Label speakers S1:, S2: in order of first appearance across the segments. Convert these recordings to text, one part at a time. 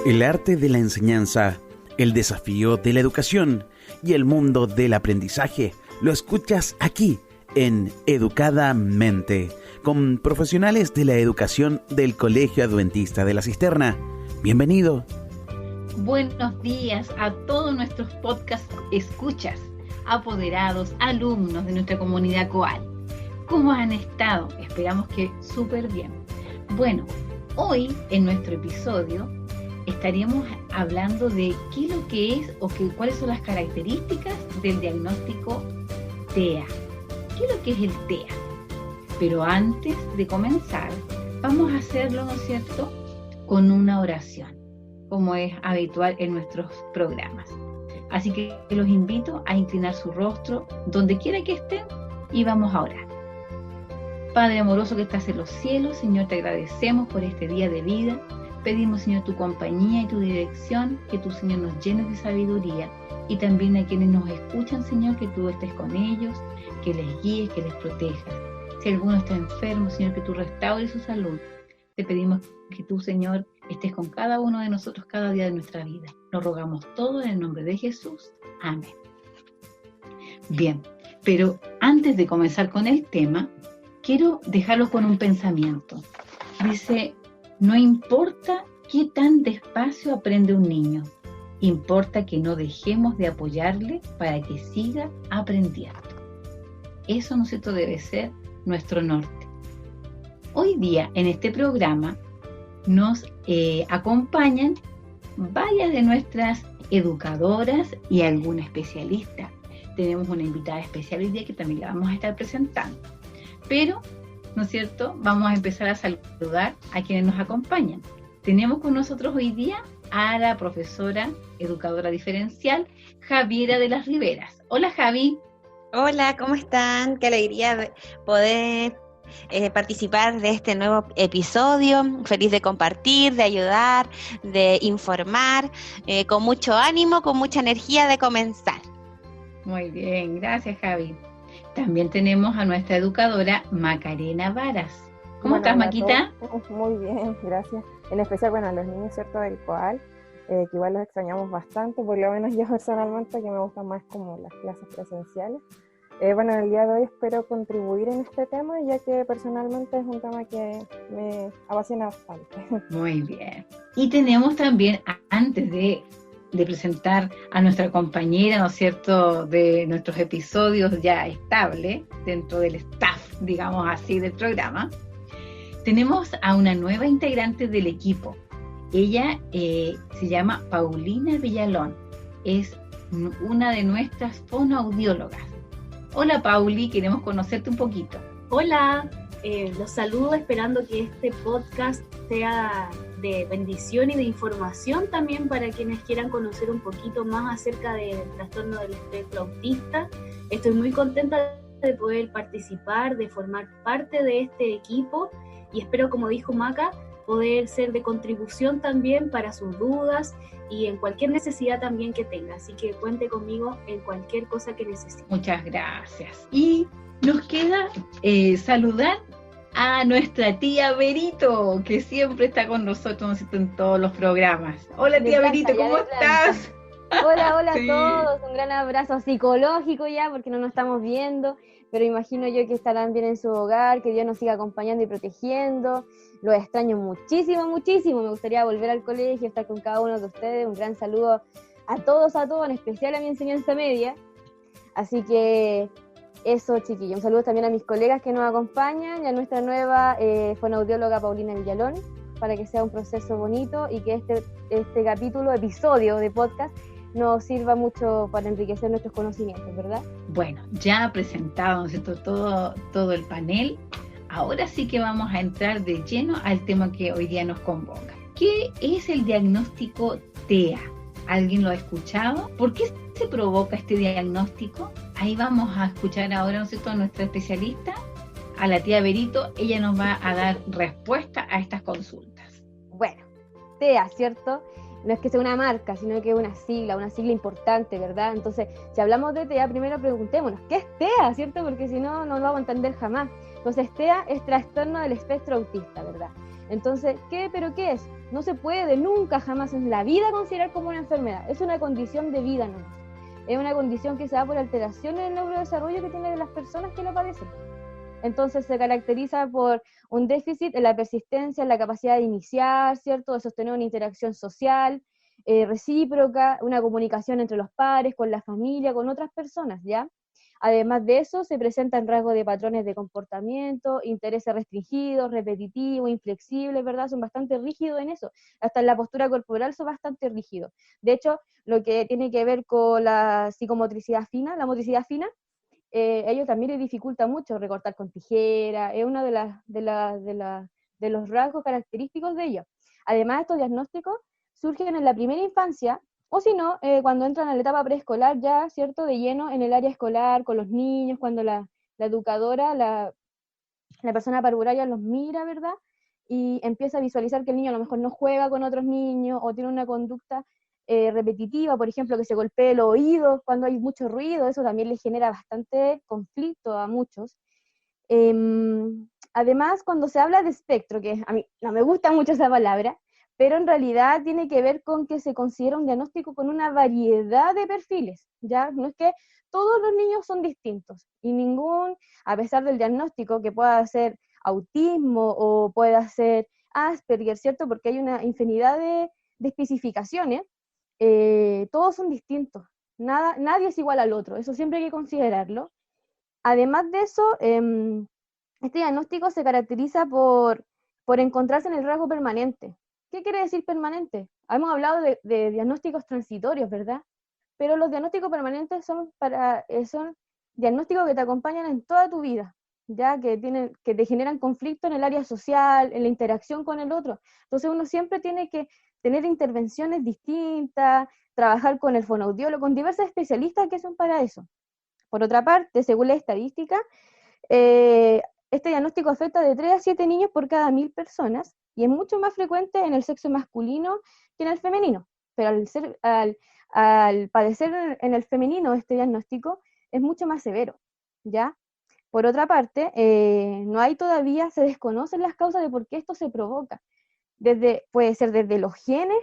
S1: El arte de la enseñanza, el desafío de la educación y el mundo del aprendizaje lo escuchas aquí en Educadamente, con profesionales de la educación del Colegio Adventista de la Cisterna. Bienvenido.
S2: Buenos días a todos nuestros podcast escuchas, apoderados, alumnos de nuestra comunidad COAL. ¿Cómo han estado? Esperamos que súper bien. Bueno, hoy en nuestro episodio estaríamos hablando de qué es lo que es o cuáles son las características del diagnóstico TEA. ¿Qué es lo que es el TEA? Pero antes de comenzar, vamos a hacerlo, ¿no es cierto?, con una oración, como es habitual en nuestros programas. Así que los invito a inclinar su rostro donde quiera que estén y vamos a orar. Padre amoroso que estás en los cielos, Señor, te agradecemos por este día de vida. Pedimos, Señor, tu compañía y tu dirección, que tú, Señor, nos llenes de sabiduría, y también a quienes nos escuchan, Señor, que tú estés con ellos, que les guíes, que les protejas. Si alguno está enfermo, Señor, que tú restaures su salud. Te pedimos que tú, Señor, estés con cada uno de nosotros cada día de nuestra vida. Lo rogamos todo en el nombre de Jesús. Amén. Bien, pero antes de comenzar con el tema, quiero dejarlo con un pensamiento. Dice: no importa qué tan despacio aprende un niño, importa que no dejemos de apoyarle para que siga aprendiendo. Eso, ¿no es cierto?, debe ser nuestro norte. Hoy día en este programa nos acompañan varias de nuestras educadoras y alguna especialista. Tenemos una invitada especial hoy día que también la vamos a estar presentando. Pero, ¿no es cierto?, vamos a empezar a saludar a quienes nos acompañan. Tenemos con nosotros hoy día a la profesora educadora diferencial Javiera de las Riveras. Hola, Javi.
S3: Hola, ¿cómo están? Qué alegría de poder participar de este nuevo episodio. Feliz de compartir, de ayudar, de informar, con mucho ánimo, con mucha energía de comenzar.
S2: Muy bien, gracias, Javi. También tenemos a nuestra educadora Macarena Varas. ¿Cómo estás, Maquita?
S4: Muy bien, gracias. En especial, a los niños, ¿cierto?, del COAL, que igual los extrañamos bastante, por lo menos yo personalmente, que me gustan más como las clases presenciales. En el día de hoy espero contribuir en este tema, ya que personalmente es un tema que me apasiona bastante.
S2: Muy bien. Y tenemos también, antes de presentar a nuestra compañera, ¿no es cierto?, de nuestros episodios ya estable dentro del staff, digamos así, del programa, tenemos a una nueva integrante del equipo. Ella se llama Paulina Villalón, es una de nuestras fonoaudiólogas. Hola, Pauli, queremos conocerte un poquito.
S5: Hola, los saludo esperando que este podcast sea de bendición y de información también para quienes quieran conocer un poquito más acerca del trastorno del espectro autista. Estoy muy contenta de poder participar, de formar parte de este equipo y espero, como dijo Maca, poder ser de contribución también para sus dudas y en cualquier necesidad también que tenga. Así que cuente conmigo en cualquier cosa que necesite.
S2: Muchas gracias. Y nos queda saludar a nuestra tía Berito, que siempre está con nosotros en todos los programas. Hola, tía Berito, ¿cómo estás?
S6: Hola
S2: Sí.
S6: a todos, un gran abrazo psicológico ya, porque no nos estamos viendo, pero imagino yo que estarán bien en su hogar, que Dios nos siga acompañando y protegiendo. Los extraño muchísimo, me gustaría volver al colegio, estar con cada uno de ustedes. Un gran saludo a todos, en especial a mi enseñanza media. Así que eso, chiquillos. Un saludo también a mis colegas que nos acompañan y a nuestra nueva fonoaudióloga Paulina Villalón, para que sea un proceso bonito y que este episodio de podcast nos sirva mucho para enriquecer nuestros conocimientos, ¿verdad?
S2: Bueno, ya presentado, ¿no es cierto?, todo el panel. Ahora sí que vamos a entrar de lleno al tema que hoy día nos convoca. ¿Qué es el diagnóstico TEA? ¿Alguien lo ha escuchado? ¿Por qué se provoca este diagnóstico? Ahí vamos a escuchar ahora, ¿no es cierto?, a nuestra especialista, a la tía Berito. Ella nos va a dar respuesta a estas consultas.
S6: Bueno, TEA, ¿cierto? No es que sea una marca, sino que es una sigla importante, ¿verdad? Entonces, si hablamos de TEA, primero preguntémonos, ¿qué es TEA, cierto? Porque si no, no lo vamos a entender jamás. Entonces, TEA es trastorno del espectro autista, ¿verdad? Entonces, ¿pero qué es? No se puede nunca, jamás en la vida considerar como una enfermedad. Es una condición de vida nomás. Es una condición que se da por alteraciones en el neurodesarrollo que tienen las personas que lo padecen. Entonces se caracteriza por un déficit en la persistencia, en la capacidad de iniciar, ¿cierto? De sostener una interacción social, recíproca, una comunicación entre los pares, con la familia, con otras personas, ¿ya? Además de eso, se presentan rasgos de patrones de comportamiento, intereses restringidos, repetitivos, inflexibles, ¿verdad? Son bastante rígidos en eso. Hasta en la postura corporal son bastante rígidos. De hecho, lo que tiene que ver con la psicomotricidad fina, la motricidad fina, ellos también les dificulta mucho recortar con tijera, es uno de los rasgos característicos de ellos. Además, estos diagnósticos surgen en la primera infancia, o si no, cuando entran a la etapa preescolar ya, ¿cierto?, de lleno en el área escolar, con los niños, cuando la educadora, la persona parvularia los mira, ¿verdad?, y empieza a visualizar que el niño a lo mejor no juega con otros niños, o tiene una conducta repetitiva, por ejemplo, que se golpee los oídos cuando hay mucho ruido, eso también le genera bastante conflicto a muchos. Además, cuando se habla de espectro, que a mí no me gusta mucho esa palabra, pero en realidad tiene que ver con que se considera un diagnóstico con una variedad de perfiles, ¿ya? No es que todos los niños son distintos, y ningún, a pesar del diagnóstico que pueda ser autismo o pueda ser Asperger, ¿cierto? Porque hay una infinidad de especificaciones, todos son distintos, nadie es igual al otro, eso siempre hay que considerarlo. Además de eso, este diagnóstico se caracteriza por encontrarse en el rasgo permanente. ¿Qué quiere decir permanente? Hemos hablado de diagnósticos transitorios, ¿verdad? Pero los diagnósticos permanentes son diagnósticos que te acompañan en toda tu vida, ya que te generan conflicto en el área social, en la interacción con el otro. Entonces uno siempre tiene que tener intervenciones distintas, trabajar con el fonoaudiólogo, con diversos especialistas que son para eso. Por otra parte, según la estadística, este diagnóstico afecta de 3 a 7 niños por cada 1000 personas, y es mucho más frecuente en el sexo masculino que en el femenino. Pero al padecer en el femenino este diagnóstico es mucho más severo, ¿ya? Por otra parte, se desconocen las causas de por qué esto se provoca. Puede ser desde los genes,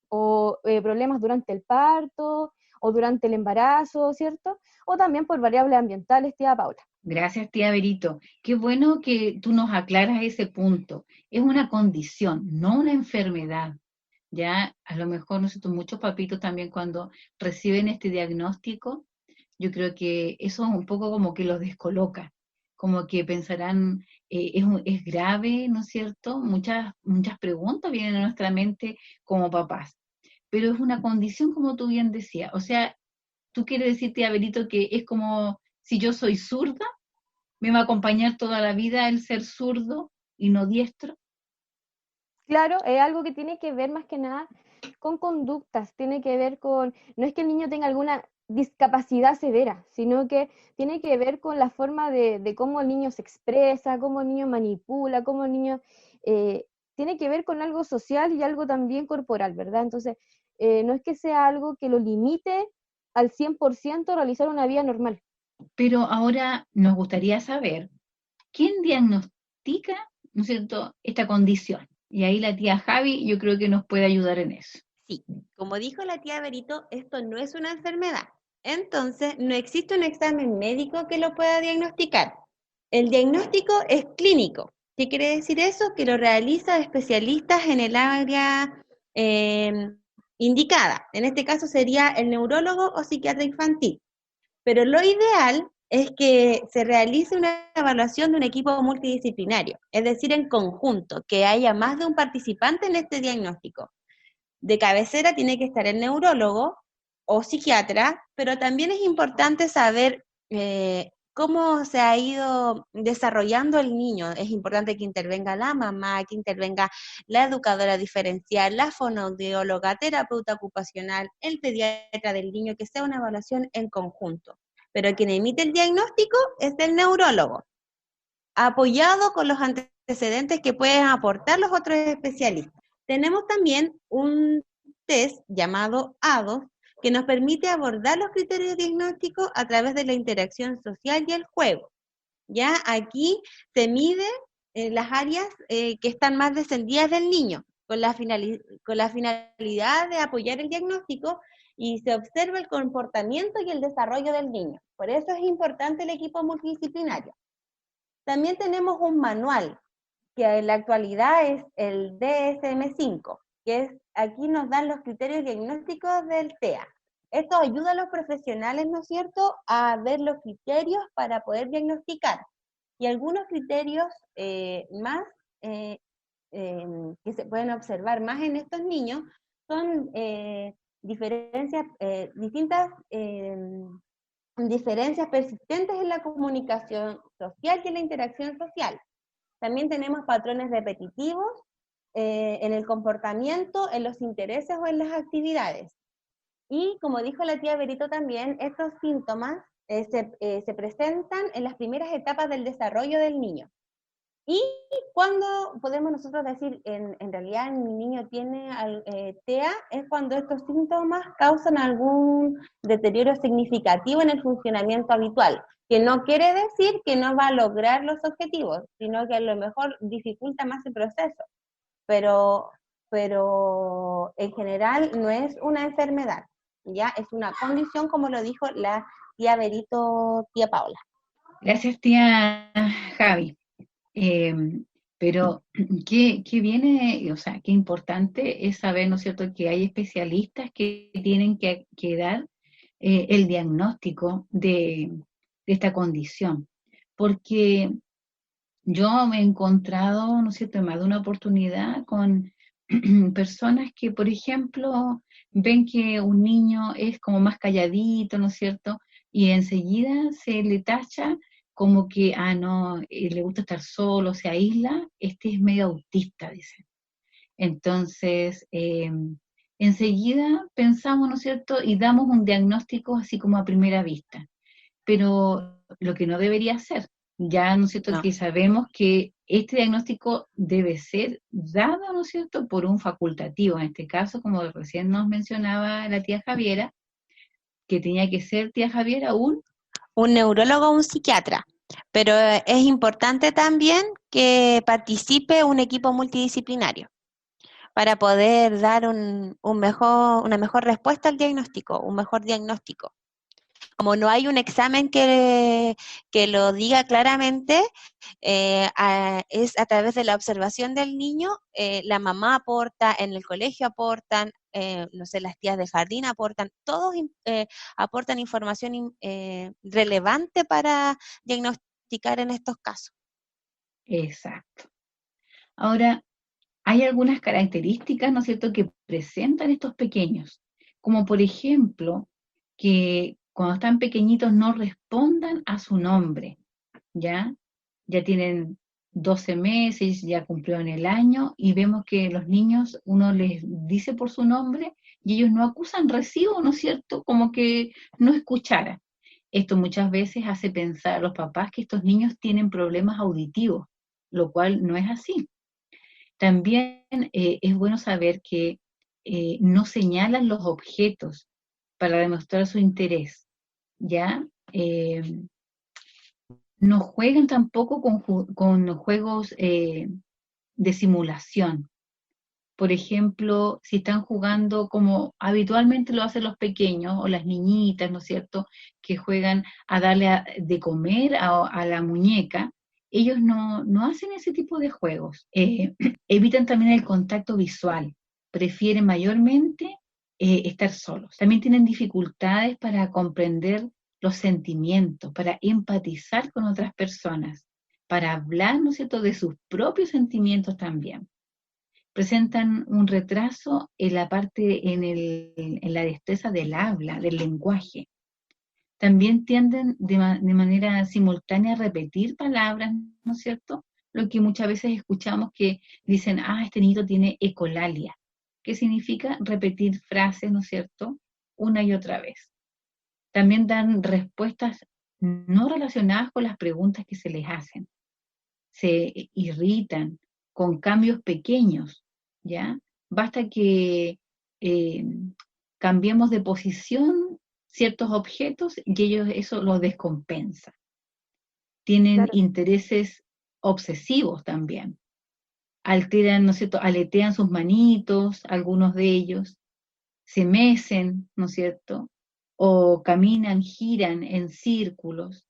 S6: o problemas durante el parto, o durante el embarazo, ¿cierto? O también por variables ambientales, tía Paula.
S2: Gracias, tía Berito. Qué bueno que tú nos aclaras ese punto. Es una condición, no una enfermedad. Ya, a lo mejor, muchos papitos también cuando reciben este diagnóstico, yo creo que eso es un poco como que los descoloca, como que pensarán, es grave, ¿no es cierto? Muchas preguntas vienen a nuestra mente como papás, pero es una condición, como tú bien decías. O sea, tú quieres decir, tía Berito, que es como si yo soy zurda, me va a acompañar toda la vida el ser zurdo y no diestro.
S6: Claro, es algo que tiene que ver más que nada con conductas, tiene que ver con, no es que el niño tenga alguna discapacidad severa, sino que tiene que ver con la forma de cómo el niño se expresa, cómo el niño manipula, cómo el niño tiene que ver con algo social y algo también corporal, ¿verdad? Entonces, no es que sea algo que lo limite al 100% a realizar una vida normal.
S2: Pero ahora nos gustaría saber, ¿quién diagnostica, ¿no es cierto?, esta condición? Y ahí la tía Javi yo creo que nos puede ayudar en eso.
S3: Sí, como dijo la tía Berito, esto no es una enfermedad. Entonces, no existe un examen médico que lo pueda diagnosticar. El diagnóstico es clínico. ¿Qué quiere decir eso? Que lo realizan especialistas en el área indicada. En este caso sería el neurólogo o psiquiatra infantil. Pero lo ideal es que se realice una evaluación de un equipo multidisciplinario, es decir, en conjunto, que haya más de un participante en este diagnóstico. De cabecera tiene que estar el neurólogo o psiquiatra, pero también es importante saber cómo se ha ido desarrollando el niño. Es importante que intervenga la mamá, que intervenga la educadora diferencial, la fonoaudióloga, terapeuta ocupacional, el pediatra del niño, que sea una evaluación en conjunto. Pero quien emite el diagnóstico es el neurólogo, apoyado con los antecedentes que pueden aportar los otros especialistas. Tenemos también un test llamado ADOS, que nos permite abordar los criterios diagnósticos a través de la interacción social y el juego. Ya aquí se mide las áreas que están más descendidas del niño, con la finalidad de apoyar el diagnóstico y se observa el comportamiento y el desarrollo del niño. Por eso es importante el equipo multidisciplinario. También tenemos un manual, que en la actualidad es el DSM-5, que es, aquí nos dan los criterios diagnósticos del TEA. Esto ayuda a los profesionales, ¿no es cierto?, a ver los criterios para poder diagnosticar. Y algunos criterios más que se pueden observar más en estos niños son distintas diferencias persistentes en la comunicación social y en la interacción social. También tenemos patrones repetitivos en el comportamiento, en los intereses o en las actividades. Y como dijo la tía Berito también, estos síntomas se presentan en las primeras etapas del desarrollo del niño. ¿Y cuando podemos nosotros decir, en realidad mi niño tiene TEA? Es cuando estos síntomas causan algún deterioro significativo en el funcionamiento habitual, que no quiere decir que no va a lograr los objetivos, sino que a lo mejor dificulta más el proceso. Pero en general no es una enfermedad, ¿ya? Es una condición, como lo dijo la tía Berito, tía Paula.
S2: Gracias, tía Javi. Pero qué viene, o sea, qué importante es saber, ¿no es cierto?, que hay especialistas que tienen que dar el diagnóstico de esta condición. Porque yo me he encontrado, ¿no es cierto?, en más de una oportunidad con personas que, por ejemplo, ven que un niño es como más calladito, ¿no es cierto?, y enseguida se le tacha como que, no, le gusta estar solo, se aísla, este es medio autista, dicen. Entonces, enseguida pensamos, ¿no es cierto?, y damos un diagnóstico así como a primera vista. Pero lo que no debería ser, ya, ¿no es cierto?,
S3: No.
S2: que sabemos que este diagnóstico debe ser dado, ¿no es cierto?, por un facultativo. En este caso, como recién nos mencionaba la tía Javiera, que tenía que ser, tía Javiera, un
S3: neurólogo o un psiquiatra, pero es importante también que participe un equipo multidisciplinario para poder dar una mejor respuesta al diagnóstico, un mejor diagnóstico. Como no hay un examen que lo diga claramente, es a través de la observación del niño, la mamá aporta, en el colegio aportan, no sé, las tías de jardín aportan, todos aportan información relevante para diagnosticar en estos casos.
S2: Exacto. Ahora, hay algunas características, ¿no es cierto?, que presentan estos pequeños, como por ejemplo, que cuando están pequeñitos no respondan a su nombre, ¿ya? Ya tienen 12 meses, ya cumplieron el año, y vemos que los niños, uno les dice por su nombre, y ellos no acusan recibo, ¿no es cierto?, como que no escucharan. Esto muchas veces hace pensar a los papás que estos niños tienen problemas auditivos, lo cual no es así. También es bueno saber que no señalan los objetos para demostrar su interés, ¿ya? No juegan tampoco con juegos de simulación. Por ejemplo, si están jugando como habitualmente lo hacen los pequeños o las niñitas, ¿no es cierto?, que juegan a darle de comer a la muñeca, ellos no hacen ese tipo de juegos. Evitan también el contacto visual, prefieren mayormente estar solos. También tienen dificultades para comprender los sentimientos, para empatizar con otras personas, para hablar, ¿no es cierto?, de sus propios sentimientos también. Presentan un retraso en la parte, en la destreza del habla, del lenguaje. También tienden de manera simultánea a repetir palabras, ¿no es cierto? Lo que muchas veces escuchamos que dicen, este niño tiene ecolalia, que significa repetir frases, ¿no es cierto?, una y otra vez. También dan respuestas no relacionadas con las preguntas que se les hacen. Se irritan con cambios pequeños, ¿ya? Basta que cambiemos de posición ciertos objetos y ellos eso los descompensa. Tienen intereses obsesivos también. Alteran, ¿no es cierto?, aletean sus manitos, algunos de ellos, se mecen, ¿no es cierto?, o caminan, giran en círculos.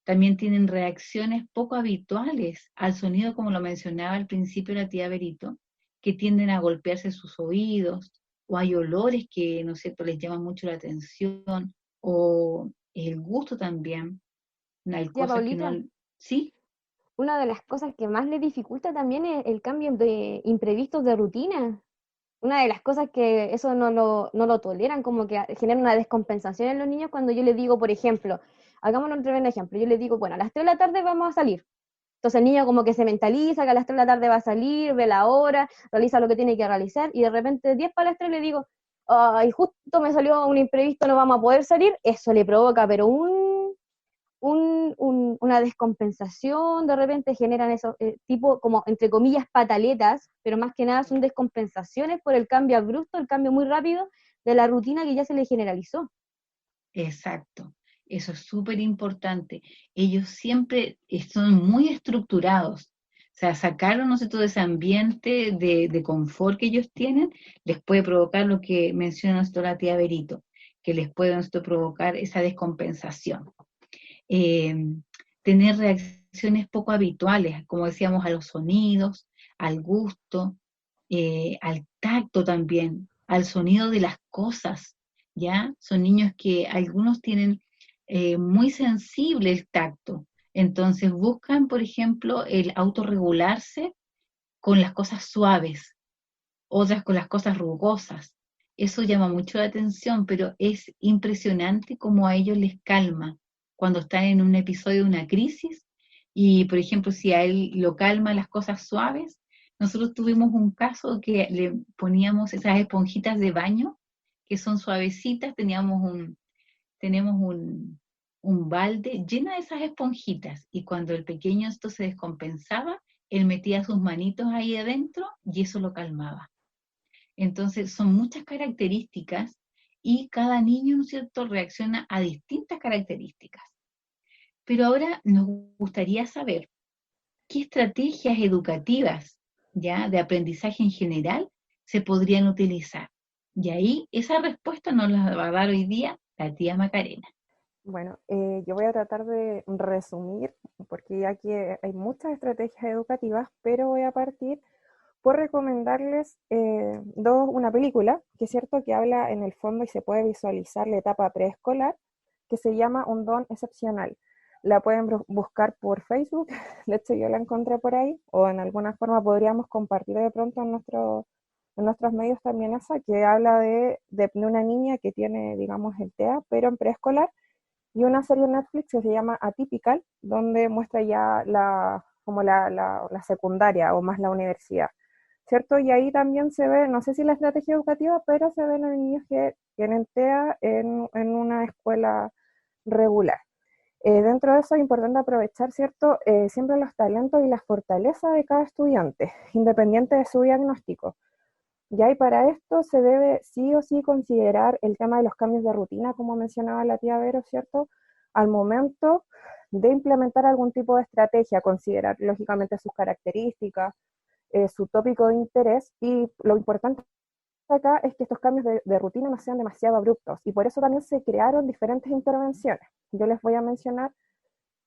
S2: También tienen reacciones poco habituales al sonido, como lo mencionaba al principio la tía Berito, que tienden a golpearse sus oídos, o hay olores que, ¿no es cierto?, les llaman mucho la atención, o el gusto también. Hay
S6: Tía
S2: cosas que no...
S6: Paulita,
S2: ¿Sí?
S6: una de las cosas que más le dificulta también es el cambio de imprevistos de rutina. Una de las cosas que eso no lo toleran, como que genera una descompensación en los niños cuando yo les digo, por ejemplo, hagámonos un tremendo ejemplo, yo les digo, bueno, a las 3 de la tarde vamos a salir. Entonces el niño como que se mentaliza que a las 3 de la tarde va a salir, ve la hora, realiza lo que tiene que realizar, y de repente 10 para las 3 le digo, ay, justo me salió un imprevisto, no vamos a poder salir. Eso le provoca, pero una descompensación, de repente generan esos tipo como, entre comillas, pataletas, pero más que nada son descompensaciones por el cambio abrupto, el cambio muy rápido de la rutina que ya se le generalizó.
S2: Exacto. Eso es súper importante. Ellos siempre son muy estructurados. O sea, sacarlos, no sé, todo ese ambiente de confort que ellos tienen, les puede provocar lo que menciona nuestra la tía Berito, que les puede, ¿no es cierto?, provocar esa descompensación. Eh, Tener reacciones poco habituales, como decíamos, a los sonidos, al gusto, al tacto también, al sonido de las cosas, ¿ya? Son niños que algunos tienen muy sensible el tacto, entonces buscan, por ejemplo, el autorregularse con las cosas suaves, otras con las cosas rugosas. Eso llama mucho la atención, pero es impresionante cómo a ellos les calma cuando están en un episodio de una crisis y, por ejemplo, si a él lo calma las cosas suaves, nosotros tuvimos un caso que le poníamos esas esponjitas de baño que son suavecitas, tenemos un balde lleno de esas esponjitas y cuando el pequeño esto se descompensaba, él metía sus manitos ahí adentro y eso lo calmaba. Entonces, son muchas características y cada niño, ¿no es cierto?, reacciona a distintas características. Pero ahora nos gustaría saber qué estrategias educativas, ya, de aprendizaje en general se podrían utilizar. Y ahí esa respuesta nos la va a dar hoy día la tía Macarena.
S4: Bueno, yo voy a tratar de resumir, porque ya que hay muchas estrategias educativas, pero voy a partir por recomendarles una película, que es cierto que habla en el fondo y se puede visualizar la etapa preescolar, que se llama Un don excepcional. La pueden buscar por Facebook, de hecho yo la encontré por ahí, o en alguna forma podríamos compartir de pronto en nuestros medios también esa, que habla de una niña que tiene, digamos, el TEA, pero en preescolar, y una serie en Netflix que se llama Atypical, donde muestra ya como la secundaria o más la universidad, ¿cierto? Y ahí también se ve, no sé si la estrategia educativa, pero se ven los niños que tienen TEA en una escuela regular. Dentro de eso es importante aprovechar, ¿cierto? Siempre los talentos y las fortalezas de cada estudiante, independiente de su diagnóstico. Ya, y para esto se debe sí o sí considerar el tema de los cambios de rutina, como mencionaba la tía Vero, ¿cierto? Al momento de implementar algún tipo de estrategia, considerar lógicamente sus características, su tópico de interés, y lo importante acá es que estos cambios de rutina no sean demasiado abruptos, y por eso también se crearon diferentes intervenciones. Yo les voy a mencionar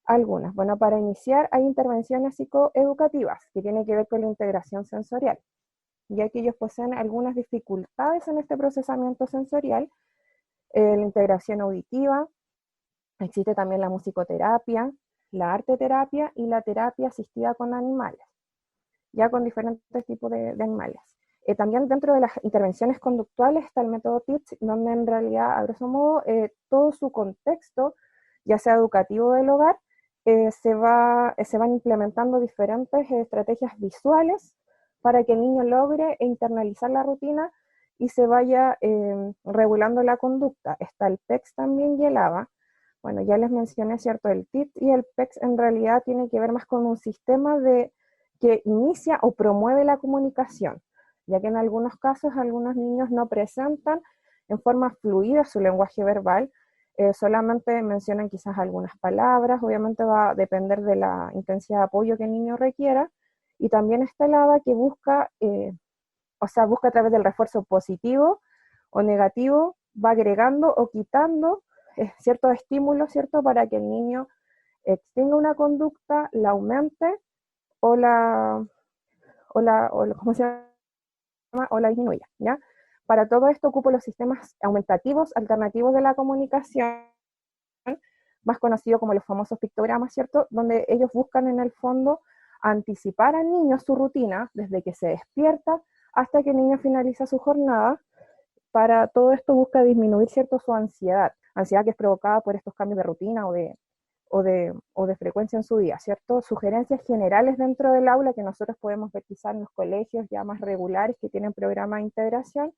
S4: algunas. Bueno, para iniciar hay intervenciones psicoeducativas que tienen que ver con la integración sensorial, ya que ellos poseen algunas dificultades en este procesamiento sensorial, la integración auditiva, existe también la musicoterapia, la arteterapia y la terapia asistida con animales, ya con diferentes tipos de animales. También dentro de las intervenciones conductuales está el método TEACH, donde en realidad, a grosso modo, todo su contexto, ya sea educativo del hogar, se van implementando diferentes estrategias visuales para que el niño logre internalizar la rutina y se vaya regulando la conducta. Está el PECS también y el ABA. Bueno, ya les mencioné, ¿cierto? El TIT y el PECS en realidad tiene que ver más con un sistema que inicia o promueve la comunicación, ya que en algunos casos algunos niños no presentan en forma fluida su lenguaje verbal, solamente mencionan quizás algunas palabras, obviamente va a depender de la intensidad de apoyo que el niño requiera, y también está el hada que busca, busca a través del refuerzo positivo o negativo, va agregando o quitando ciertos estímulos, ¿cierto? Para que el niño extinga una conducta, la aumente o ¿cómo se llama? O la disminuya, ¿ya? Para todo esto ocupo los sistemas aumentativos alternativos de la comunicación, más conocido como los famosos pictogramas, ¿cierto? Donde ellos buscan en el fondo anticipar al niño su rutina desde que se despierta hasta que el niño finaliza su jornada. Para todo esto busca disminuir, ¿cierto?, su ansiedad que es provocada por estos cambios de rutina o de frecuencia en su día, ¿cierto? Sugerencias generales dentro del aula que nosotros podemos ver quizás en los colegios ya más regulares que tienen programa de integración.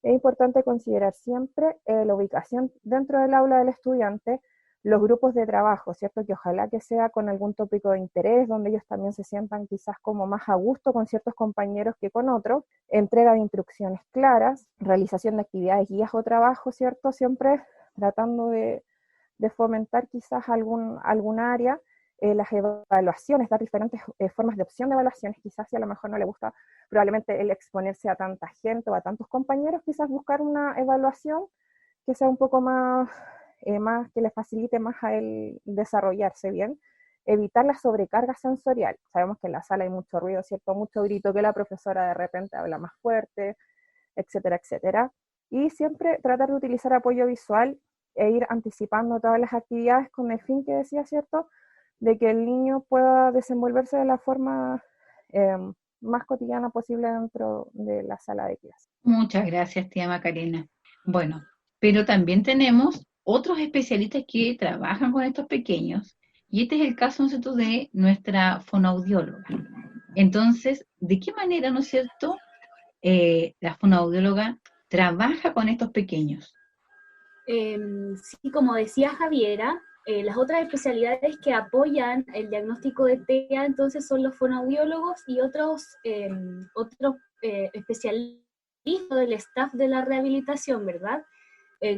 S4: Es importante considerar siempre la ubicación dentro del aula del estudiante, los grupos de trabajo, ¿cierto? Que ojalá que sea con algún tópico de interés, donde ellos también se sientan quizás como más a gusto con ciertos compañeros que con otros, entrega de instrucciones claras, realización de actividades, guías o trabajo, ¿cierto? Siempre tratando de fomentar quizás algún área, las evaluaciones, dar diferentes formas de opción de evaluaciones, quizás si a lo mejor no le gusta probablemente el exponerse a tanta gente o a tantos compañeros, quizás buscar una evaluación que sea un poco más que le facilite más a él desarrollarse bien, evitar la sobrecarga sensorial. Sabemos que en la sala hay mucho ruido, ¿cierto? Mucho grito, que la profesora de repente habla más fuerte, etcétera, etcétera. Y siempre tratar de utilizar apoyo visual e ir anticipando todas las actividades con el fin que decía, ¿cierto?, de que el niño pueda desenvolverse de la forma más cotidiana posible dentro de la sala de clase.
S2: Muchas gracias, tía Macarena. Bueno, pero también tenemos otros especialistas que trabajan con estos pequeños, y este es el caso, ¿no es cierto?, de nuestra fonoaudióloga. Entonces, ¿de qué manera, no es cierto?, la fonoaudióloga trabaja con estos pequeños?
S5: Sí, como decía Javiera, las otras especialidades que apoyan el diagnóstico de TEA entonces son los fonoaudiólogos y otros especialistas del staff de la rehabilitación, ¿verdad?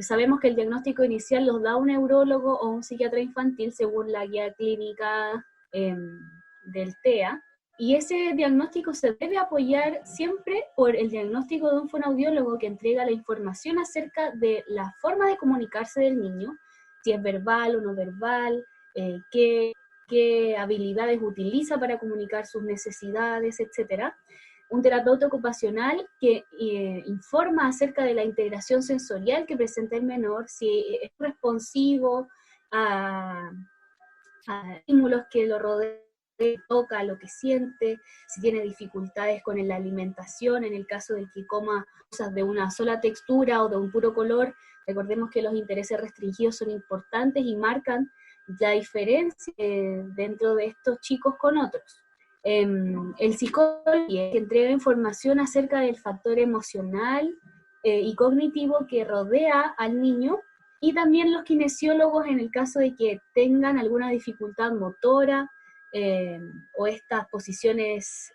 S5: Sabemos que el diagnóstico inicial los da un neurólogo o un psiquiatra infantil según la guía clínica del TEA, y ese diagnóstico se debe apoyar siempre por el diagnóstico de un fonoaudiólogo que entrega la información acerca de la forma de comunicarse del niño, si es verbal o no verbal, qué habilidades utiliza para comunicar sus necesidades, etc. Un terapeuta ocupacional que informa acerca de la integración sensorial que presenta el menor, si es responsivo a estímulos que lo rodean, toca, lo que siente, si tiene dificultades con la alimentación, en el caso de que coma cosas de una sola textura o de un puro color. Recordemos que los intereses restringidos son importantes y marcan la diferencia dentro de estos chicos con otros. El psicólogo que entrega información acerca del factor emocional y cognitivo que rodea al niño, y también los kinesiólogos en el caso de que tengan alguna dificultad motora, o estas posiciones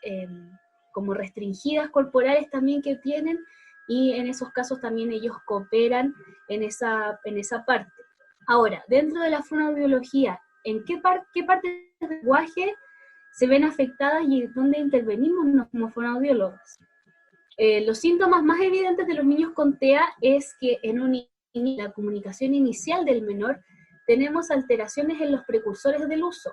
S5: como restringidas corporales también que tienen, y en esos casos también ellos cooperan en esa parte. Ahora, dentro de la fonoaudiología, ¿en qué parte del lenguaje se ven afectadas y dónde intervenimos como fonoaudiólogos? Los síntomas más evidentes de los niños con TEA es que en la comunicación inicial del menor tenemos alteraciones en los precursores del uso,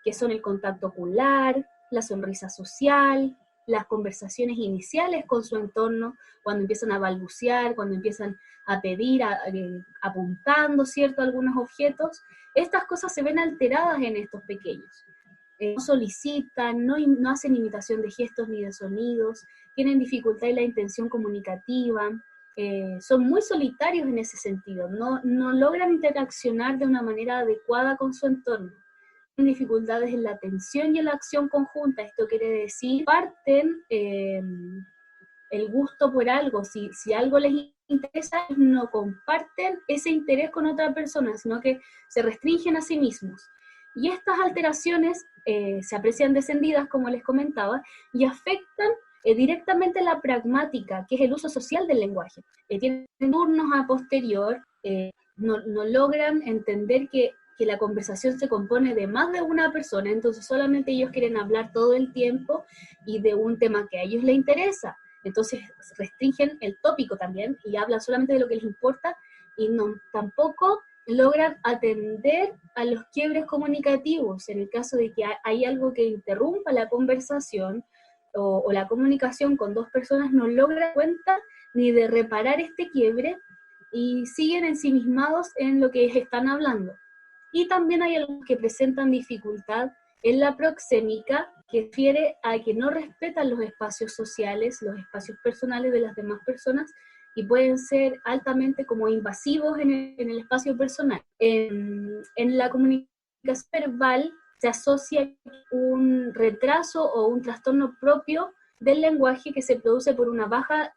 S5: que son el contacto ocular, la sonrisa social, las conversaciones iniciales con su entorno, cuando empiezan a balbucear, cuando empiezan a pedir, apuntando, ¿cierto?, algunos objetos. Estas cosas se ven alteradas en estos pequeños. No solicitan, no hacen imitación de gestos ni de sonidos, tienen dificultad en la intención comunicativa, son muy solitarios en ese sentido, no logran interaccionar de una manera adecuada con su entorno. Dificultades en la atención y en la acción conjunta. Esto quiere decir, parten el gusto por algo. Si algo les interesa, no comparten ese interés con otra persona, sino que se restringen a sí mismos. Y estas alteraciones se aprecian descendidas, como les comentaba, y afectan directamente la pragmática, que es el uso social del lenguaje. Tienen turnos a posterior, no logran entender que la conversación se compone de más de una persona, entonces solamente ellos quieren hablar todo el tiempo y de un tema que a ellos les interesa. Entonces restringen el tópico también y hablan solamente de lo que les importa y tampoco logran atender a los quiebres comunicativos. En el caso de que hay algo que interrumpa la conversación o la comunicación con dos personas, no logran cuenta ni de reparar este quiebre y siguen ensimismados en lo que están hablando. Y también hay algunos que presentan dificultad en la proxémica, que refiere a que no respetan los espacios sociales, los espacios personales de las demás personas, y pueden ser altamente como invasivos en el espacio personal. En la comunicación verbal se asocia un retraso o un trastorno propio del lenguaje que se produce por una baja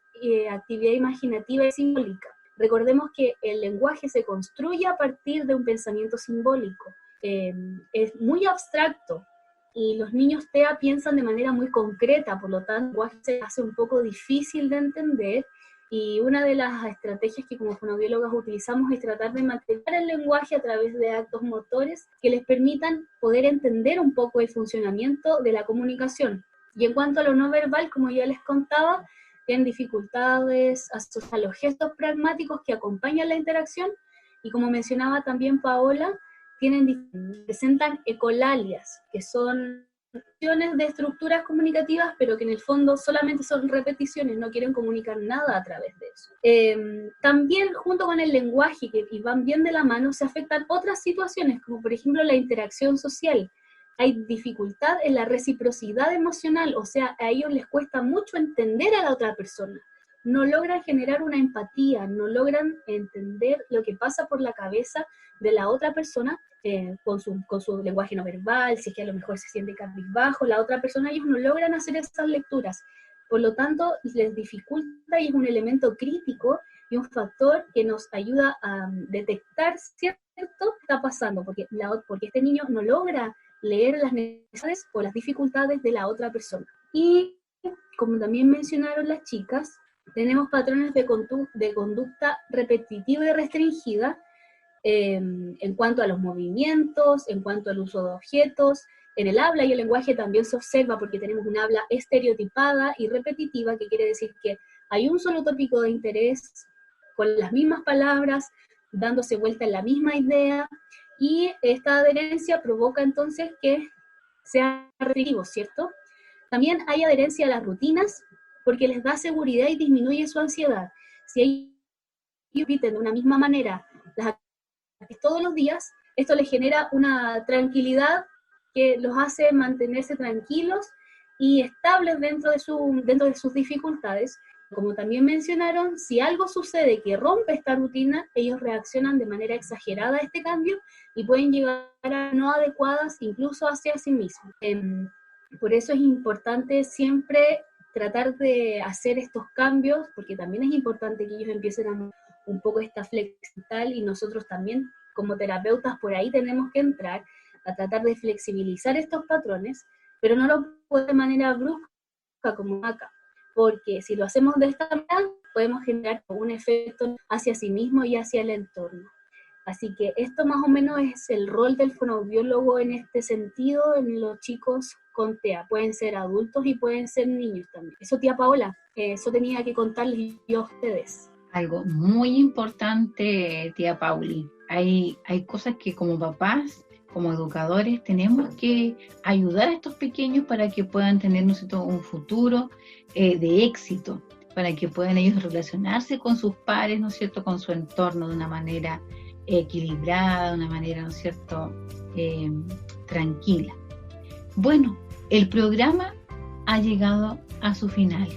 S5: actividad imaginativa y simbólica. Recordemos que el lenguaje se construye a partir de un pensamiento simbólico. Es muy abstracto y los niños TEA piensan de manera muy concreta, por lo tanto el lenguaje se hace un poco difícil de entender, y una de las estrategias que como fonoaudiólogas utilizamos es tratar de materializar el lenguaje a través de actos motores que les permitan poder entender un poco el funcionamiento de la comunicación. Y en cuanto a lo no verbal, como ya les contaba, tienen dificultades asociadas a los gestos pragmáticos que acompañan la interacción, y como mencionaba también Paola, presentan ecolalias, que son repeticiones de estructuras comunicativas, pero que en el fondo solamente son repeticiones, no quieren comunicar nada a través de eso. También junto con el lenguaje, y van bien de la mano, se afectan otras situaciones, como por ejemplo la interacción social. Hay dificultad en la reciprocidad emocional, o sea, a ellos les cuesta mucho entender a la otra persona. No logran generar una empatía, no logran entender lo que pasa por la cabeza de la otra persona con su lenguaje no verbal, si es que a lo mejor se siente cabizbajo, la otra persona, ellos no logran hacer esas lecturas. Por lo tanto, les dificulta y es un elemento crítico y un factor que nos ayuda a detectar cierto que está pasando, porque este niño no logra leer las necesidades o las dificultades de la otra persona. Y como también mencionaron las chicas, tenemos patrones de conducta repetitiva y restringida en cuanto a los movimientos, en cuanto al uso de objetos. En el habla y el lenguaje también se observa, porque tenemos un habla estereotipada y repetitiva, que quiere decir que hay un solo tópico de interés, con las mismas palabras, dándose vuelta en la misma idea, y esta adherencia provoca entonces que sea repetitivo, ¿cierto? También hay adherencia a las rutinas, porque les da seguridad y disminuye su ansiedad. Si ellos repiten de una misma manera las actividades todos los días, esto les genera una tranquilidad que los hace mantenerse tranquilos y estables dentro de sus dificultades. Como también mencionaron, si algo sucede que rompe esta rutina, ellos reaccionan de manera exagerada a este cambio y pueden llegar a no adecuadas incluso hacia sí mismos. Por eso es importante siempre tratar de hacer estos cambios, porque también es importante que ellos empiecen a un poco esta flexibilidad, y nosotros también como terapeutas por ahí tenemos que entrar a tratar de flexibilizar estos patrones, pero no lo podemos de manera brusca como acá, porque si lo hacemos de esta manera podemos generar un efecto hacia sí mismo y hacia el entorno. Así que esto más o menos es el rol del fonoaudiólogo en este sentido en los chicos con TEA. Pueden ser adultos y pueden ser niños también. Eso, tía Paola, eso tenía que contarles yo a ustedes.
S2: Algo muy importante, tía Pauli. Hay cosas que como papás, como educadores, tenemos que ayudar a estos pequeños para que puedan tener, ¿no es cierto?, un futuro de éxito, para que puedan ellos relacionarse con sus pares, ¿no es cierto?, con su entorno de una manera equilibrada, de una manera, ¿no es cierto?, tranquila. Bueno, el programa ha llegado a su final.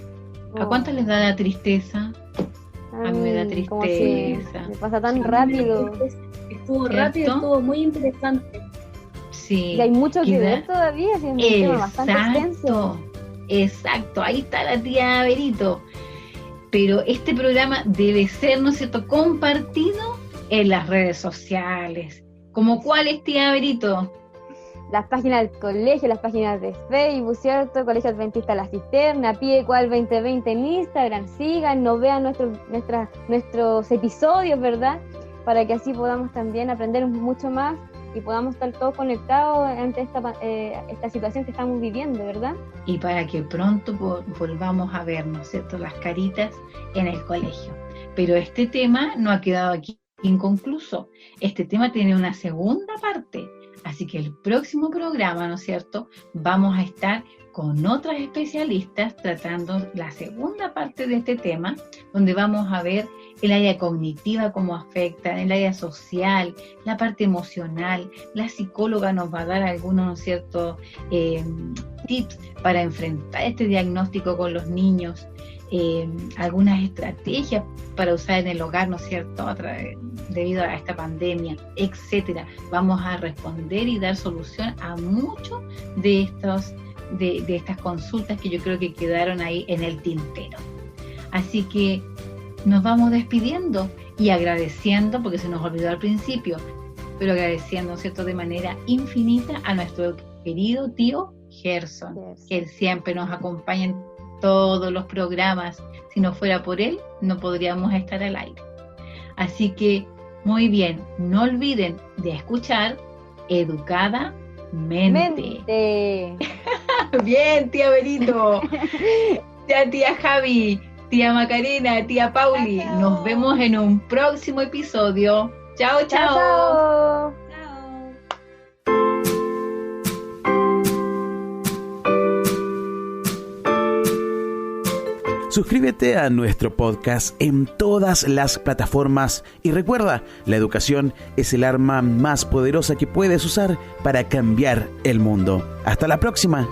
S2: ¿A cuántas les da la tristeza? A mí me da tristeza.
S6: Me pasa tan rápido.
S5: Estuvo rápido, estuvo muy interesante.
S2: Sí.
S6: Y hay mucho que ver todavía, si es un tema bastante extenso.
S2: Exacto, ahí está la tía Berito. Pero este programa debe ser, ¿no es cierto?, compartido en las redes sociales. ¿Como cuáles, tía Berito?
S6: Las páginas del colegio, las páginas de Facebook, ¿cierto? Colegio Adventista La Cisterna, Piecual 2020 en Instagram, síganos, vean nuestros episodios, ¿verdad? para que así podamos también aprender mucho más y podamos estar todos conectados ante esta situación que estamos viviendo, ¿verdad?
S2: Y para que pronto volvamos a ver, ¿no es cierto?, las caritas en el colegio. Pero este tema no ha quedado aquí inconcluso. Este tema tiene una segunda parte, así que el próximo programa, ¿no es cierto?, vamos a estar con otras especialistas tratando la segunda parte de este tema, donde vamos a ver el área cognitiva, cómo afecta, el área social, la parte emocional. La psicóloga nos va a dar algunos, ¿no es cierto?, tips para enfrentar este diagnóstico con los niños, algunas estrategias para usar en el hogar, ¿no es cierto?, debido a esta pandemia, etcétera. Vamos a responder y dar solución a muchos de estas consultas que yo creo que quedaron ahí en el tintero. Así que nos vamos despidiendo y agradeciendo, porque se nos olvidó al principio, pero agradeciendo, ¿no es cierto?, de manera infinita a nuestro querido tío Gerson, que él siempre nos acompaña en todos los programas. Si no fuera por él, no podríamos estar al aire. Así que, muy bien, no olviden de escuchar Educadamente. Bien, tía Berito, tía Javi, tía Macarena, tía Pauli.
S3: Chao.
S2: Nos vemos en un próximo episodio. Chao, chao.
S6: Chao.
S1: Suscríbete a nuestro podcast en todas las plataformas y recuerda, la educación es el arma más poderosa que puedes usar para cambiar el mundo. Hasta la próxima.